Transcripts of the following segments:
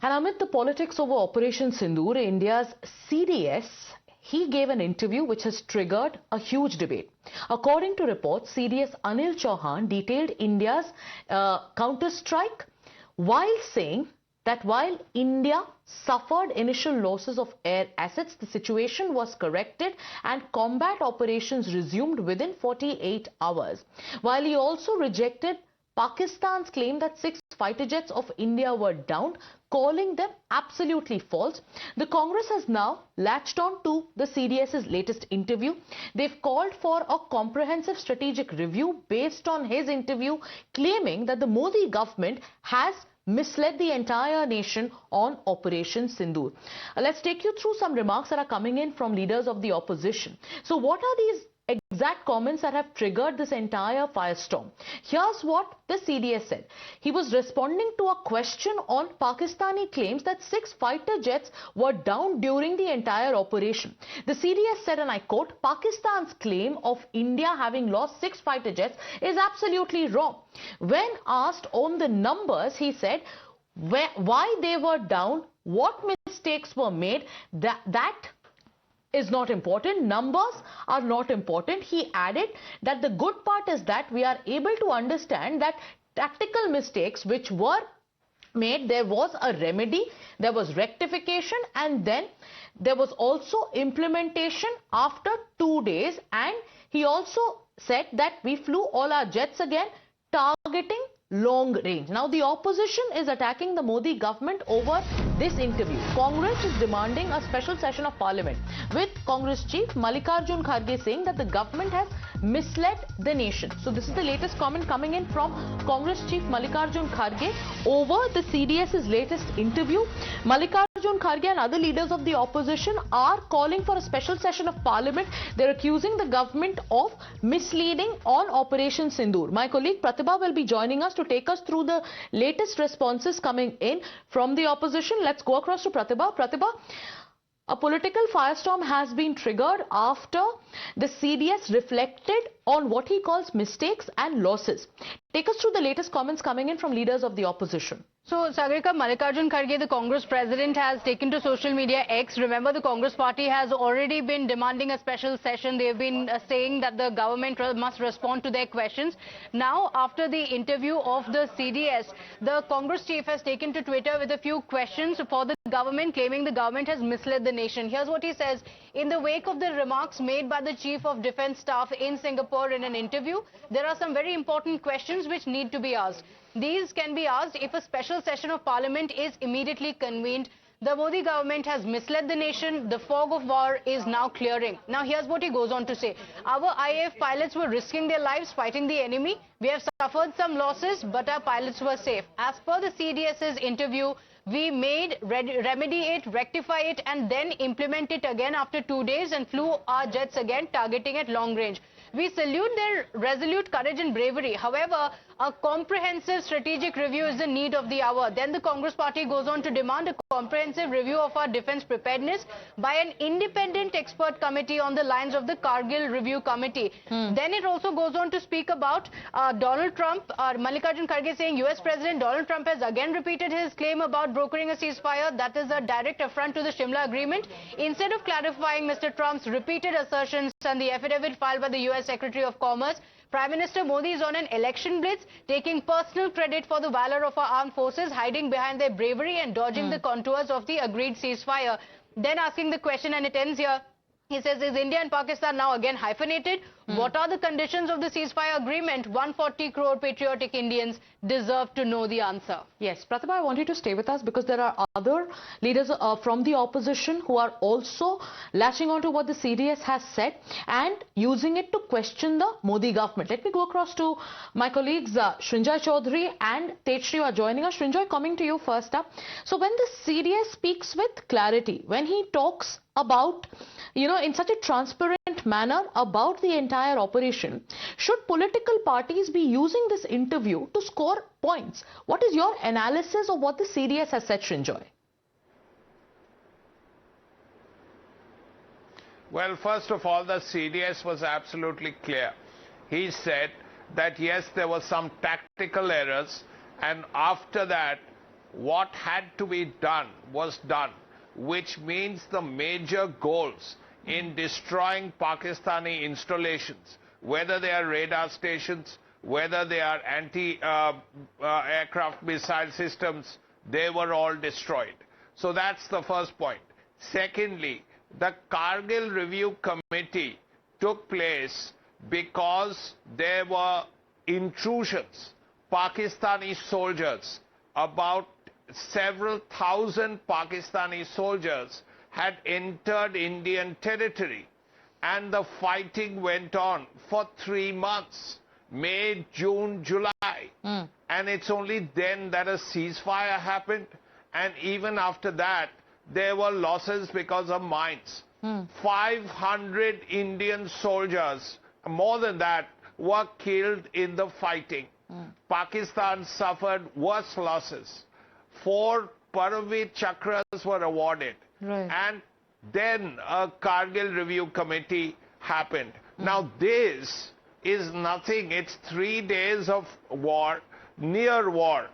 And amid the politics over Operation Sindoor, India's CDS, he gave an interview which has triggered a huge debate. According to reports, CDS Anil Chauhan detailed India's counter-strike while saying that while India suffered initial losses of air assets, the situation was corrected and combat operations resumed within 48 hours. While he also rejected Pakistan's claim that 6 fighter jets of India were downed, calling them absolutely false. The Congress has now latched on to the CDS's latest interview. They've called for a comprehensive strategic review based on his interview, claiming that the Modi government has misled the entire nation on Operation Sindoor. Let's take you through some remarks that are coming in from leaders of the opposition. So what are these exact comments that have triggered this entire firestorm? Here's what the CDS said. He was responding to a question on Pakistani claims that 6 fighter jets were down during the entire operation. The CDS said, and I quote, "Pakistan's claim of India having lost 6 fighter jets is absolutely wrong." When asked on the numbers, he said why they were down, what mistakes were made, that is not important. Numbers are not important. He added that the good part is that we are able to understand that tactical mistakes which were made, there was a remedy, there was rectification, and then there was also implementation after 2 days. And he also said that we flew all our jets again, targeting long range. Now the opposition is attacking the Modi government over this interview. Congress is demanding a special session of parliament, with Congress chief Mallikarjun Kharge saying that the government has misled the nation. So this is the latest comment coming in from Congress chief Mallikarjun Kharge over the CDS's latest interview. Mallikarjun Kharge and other leaders of the opposition are calling for a special session of parliament. They're accusing the government of misleading on Operation Sindoor. My colleague Pratibha will be joining us to take us through the latest responses coming in from the opposition. Let's go across to Pratibha. Pratibha, a political firestorm has been triggered after the CDS reflected on what he calls mistakes and losses. Take us through the latest comments coming in from leaders of the opposition. So, Sagarika, Mallikarjun Kharge, the Congress president, has taken to social media X. Remember, the Congress party has already been demanding a special session. They've been saying that the government must respond to their questions. Now, after the interview of the CDS, the Congress chief has taken to Twitter with a few questions for the government, claiming the government has misled the nation. Here's what he says. In the wake of the remarks made by the Chief of Defence Staff in Singapore in an interview, there are some very important questions which need to be asked. These can be asked if a special session of parliament is immediately convened. The Modi government has misled the nation. The fog of war is now clearing. Now, here's what he goes on to say. Our IAF pilots were risking their lives fighting the enemy. We have suffered some losses, but our pilots were safe. As per the CDS's interview, we made remedy it, rectify it, and then implement it again after 2 days and flew our jets again, targeting at long range. We salute their resolute courage and bravery. However, a comprehensive strategic review is the need of the hour. Then the Congress party goes on to demand a comprehensive review of our defense preparedness by an independent expert committee on the lines of the Kargil Review Committee. Then it also goes on to speak about Donald Trump. Mallikarjun Kharge saying US President Donald Trump has again repeated his claim about brokering a ceasefire. That is a direct affront to the Shimla Agreement. Instead of clarifying Mr. Trump's repeated assertions and the affidavit filed by the US Secretary of Commerce, Prime Minister Modi is on an election blitz, taking personal credit for the valor of our armed forces, hiding behind their bravery and dodging the contours of the agreed ceasefire. Then asking the question, and it ends here. He says, is India and Pakistan now again hyphenated? What are the conditions of the ceasefire agreement? 140 crore patriotic Indians deserve to know the answer. Yes, Pratibha, I want you to stay with us because there are other leaders from the opposition who are also latching on to what the CDS has said and using it to question the Modi government. Let me go across to my colleagues Srinjoy Chaudhary and Tejshri who are joining us. Srinjoy, coming to you first up. So when the CDS speaks with clarity, when he talks about, in such a transparent manner about the entire operation, should political parties be using this interview to score points? What is your analysis of what the CDS has said, Srinjoy? Well, first of all, the CDS was absolutely clear. He said that yes, there were some tactical errors, and after that, what had to be done was done, which means the major goals in destroying Pakistani installations, whether they are radar stations, whether they are anti-aircraft missile systems, they were all destroyed. So that's the first point. Secondly, the Kargil Review Committee took place because there were intrusions. Pakistani soldiers, about several thousand Pakistani soldiers had entered Indian territory, and the fighting went on for 3 months, May, June, July. And it's only then that a ceasefire happened, and even after that, there were losses because of mines. 500 Indian soldiers, more than that, were killed in the fighting. Pakistan suffered worse losses. 4 Paravir Chakras were awarded. Right. And then a Kargil Review Committee happened. Now this is nothing. It's 3 days of war, near war.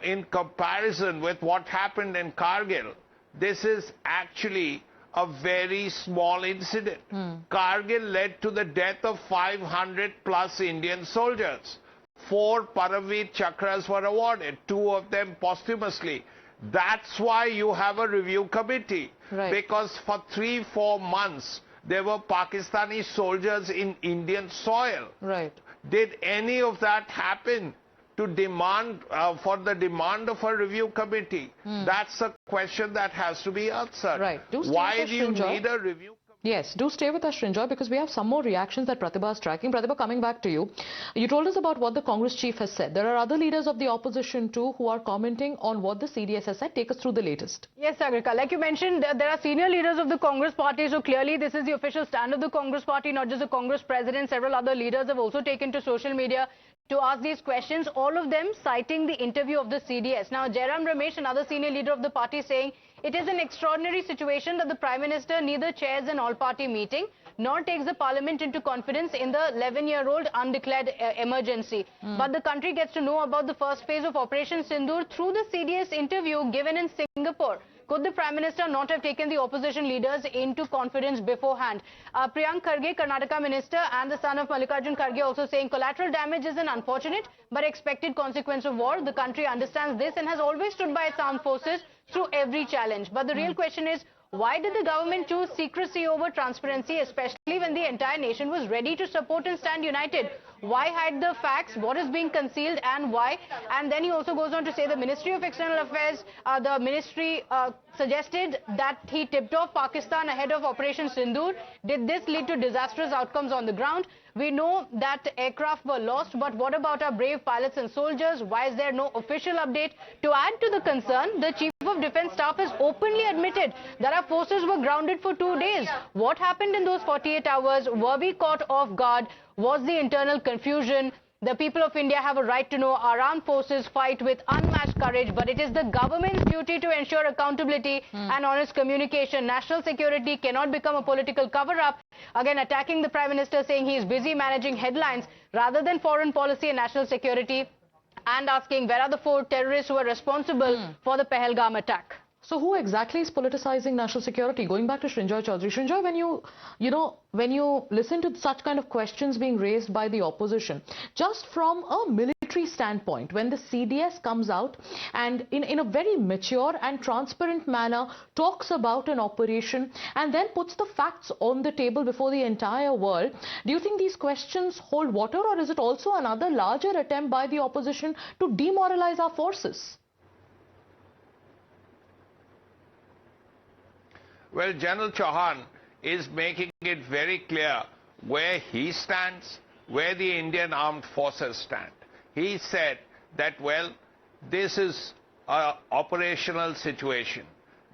In comparison with what happened in Kargil, this is actually a very small incident. Kargil led to the death of 500 plus Indian soldiers. 4 Paravir Chakras were awarded, 2 of them posthumously. That's why you have a review committee. Right. Because for 3-4 months, there were Pakistani soldiers in Indian soil. Right. Did any of that happen to demand, for the demand of a review committee? That's a question that has to be answered. Right. Why do you need a review committee? Yes, do stay with us, Srinjoy, because we have some more reactions that Pratibha is tracking. Pratibha, coming back to you, you told us about what the Congress chief has said. There are other leaders of the opposition too who are commenting on what the CDS has said. Take us through the latest. Yes, Sagarika, like you mentioned, there are senior leaders of the Congress party, so clearly this is the official stand of the Congress party, not just the Congress president. Several other leaders have also taken to social media to ask these questions, all of them citing the interview of the CDS. Now, Jairam Ramesh, another senior leader of the party, saying it is an extraordinary situation that the Prime Minister neither chairs an all-party meeting nor takes the Parliament into confidence in the 11-year-old undeclared emergency. But the country gets to know about the first phase of Operation Sindoor through the CDS interview given in Singapore. Could the Prime Minister not have taken the opposition leaders into confidence beforehand? Priyank Kharge, Karnataka Minister, and the son of Mallikarjun Kharge also saying collateral damage is an unfortunate but expected consequence of war. The country understands this and has always stood by its armed forces through every challenge. But the real question is, why did the government choose secrecy over transparency, especially when the entire nation was ready to support and stand united? Why hide the facts? What is being concealed and why? And then he also goes on to say the Ministry of External Affairs, the ministry suggested that he tipped off Pakistan ahead of Operation Sindoor. Did this lead to disastrous outcomes on the ground? We know that aircraft were lost, but what about our brave pilots and soldiers? Why is there no official update? To add to the concern, the Chief of Defence Staff has openly admitted that our forces were grounded for 2 days. What happened in those 48 hours? Were we caught off guard? Was the internal confusion? The people of India have a right to know. Our armed forces fight with unmatched courage, but it is the government's duty to ensure accountability and honest communication. National security cannot become a political cover-up. Again, attacking the Prime Minister, saying he is busy managing headlines rather than foreign policy and national security, and asking where are the 4 terrorists who are responsible for the Pahalgam attack. So who exactly is politicizing national security? Going back to Srinjoy Chaudhary. Srinjoy, when you listen to such kind of questions being raised by the opposition, just from a military standpoint, when the CDS comes out and in a very mature and transparent manner talks about an operation and then puts the facts on the table before the entire world, do you think these questions hold water, or is it also another larger attempt by the opposition to demoralize our forces? Well, General Chauhan is making it very clear where he stands, where the Indian armed forces stand. He said that, well, this is an operational situation.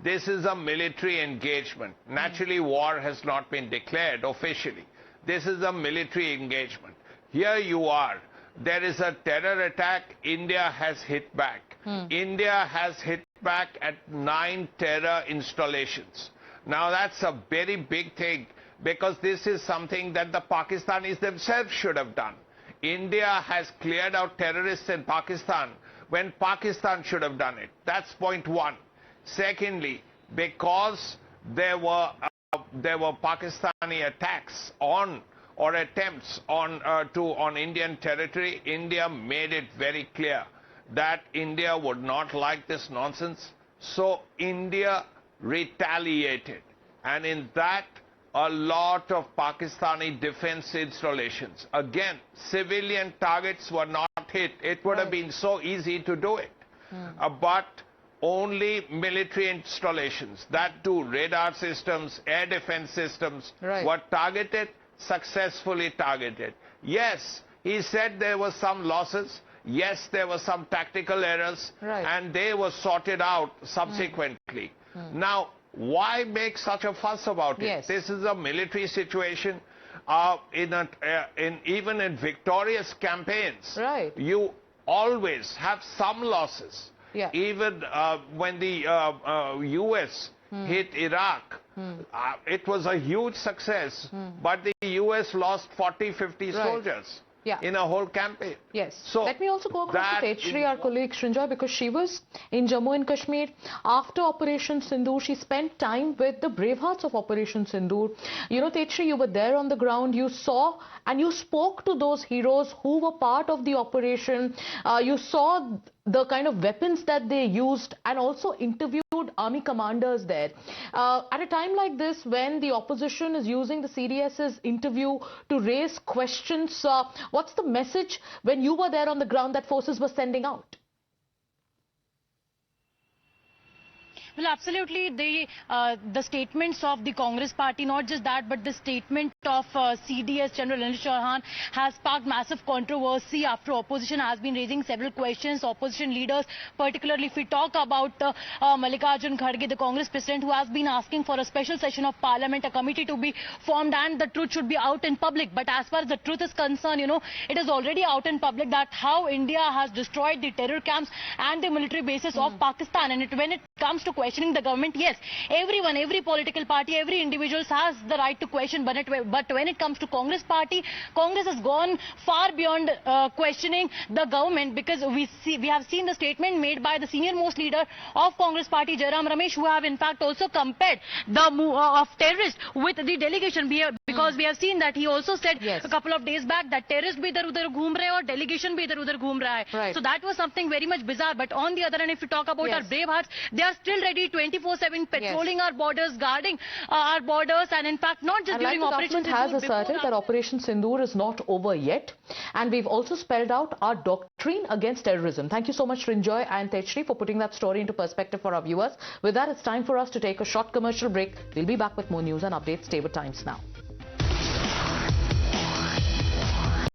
This is a military engagement. Naturally, war has not been declared officially. This is a military engagement. Here you are. There is a terror attack. India has hit back. India has hit back at 9 terror installations. Now, that's a very big thing, because this is something that the Pakistanis themselves should have done. India has cleared out terrorists in Pakistan, when Pakistan should have done it. That's point one. Secondly, because there were Pakistani attacks on or attempts on Indian territory, India made it very clear that India would not like this nonsense. So India retaliated, and in that a lot of Pakistani defense installations, again, civilian targets were not hit. It would have been so easy to do it. But only military installations, that too radar systems, air defense systems, were targeted, successfully targeted. Yes, he said there were some losses. Yes, there were some tactical errors, and they were sorted out subsequently. Now, why make such a fuss about it? This is a military situation. Even in victorious campaigns, you always have some losses. Even when the US hit Iraq, it was a huge success, but the US lost 40-50 soldiers in a whole campaign. So let me also go across to Techri, our colleague Srinjoy, because she was in Jammu and Kashmir after Operation Sindoor. She spent time with the bravehearts of Operation Sindoor. You know, Techri, you were there on the ground. You saw and you spoke to those heroes who were part of the operation. You saw the kind of weapons that they used and also interviewed army commanders there. At a time like this, when the opposition is using the CDS's interview to raise questions, what's the message when you were there on the ground that forces were sending out? Well, absolutely. The statements of the Congress party, not just that, but the statement of CDS General Anil Chauhan has sparked massive controversy after opposition has been raising several questions. Opposition leaders, particularly if we talk about Mallikarjun Kharge, the Congress president, who has been asking for a special session of parliament, a committee to be formed, and the truth should be out in public. But as far as the truth is concerned, you know, it is already out in public that how India has destroyed the terror camps and the military bases of Pakistan. And when it comes to questioning the government, yes, everyone, every political party, every individual has the right to question, but when it comes to Congress party, Congress has gone far beyond questioning the government, because we have seen the statement made by the senior most leader of Congress party, Jairam Ramesh, who have in fact also compared the move of terrorists with the delegation, because we have seen that he also said a couple of days back that terrorists bhi idhar udhar ghoom rahe aur delegation bhi idhar udhar ghoom raha hai. So that was something very much bizarre. But on the other hand, if you talk about our brave hearts, they are still ready 24/7 patrolling our borders, guarding our borders, and in fact not just during Operation Sindoor. Has asserted that Operation Sindoor is not over yet, and we've also spelled out our doctrine against terrorism. Thank you so much, Srinjoy and Techri, for putting that story into perspective for our viewers. With that, it's time for us to take a short commercial break. We'll be back with more news and updates. Stay with Times Now.